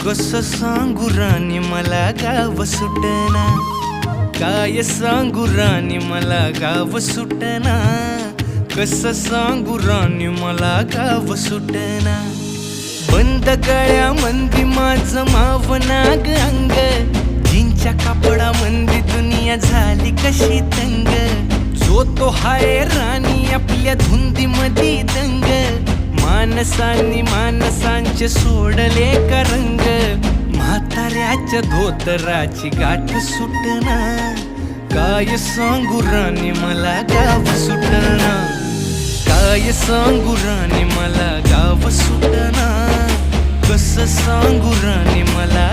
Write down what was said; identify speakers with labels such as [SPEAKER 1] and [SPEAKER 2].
[SPEAKER 1] कसं सांगू राणी मला गाव सुटना, काय सांगू राणी मला गाव सुटना, कसं सांगू राणी मला गाव सुटना। बंद गळ्यामंदी माझं मावनाग अंग, जीनच्या कापडामंदी दुनिया झाली कशी तंग। जो तो हाय राणी आपल्या धुंदीमधी दंग, माणसांनी माणसांचे सोडले का रंग। म्हाताऱ्याच्या धोतराची गाठ सुटना, काय सांगू राणी मला गाव सुटना, काय सांगू राणी मला गाव सुटना, कसं सांगू राणी मला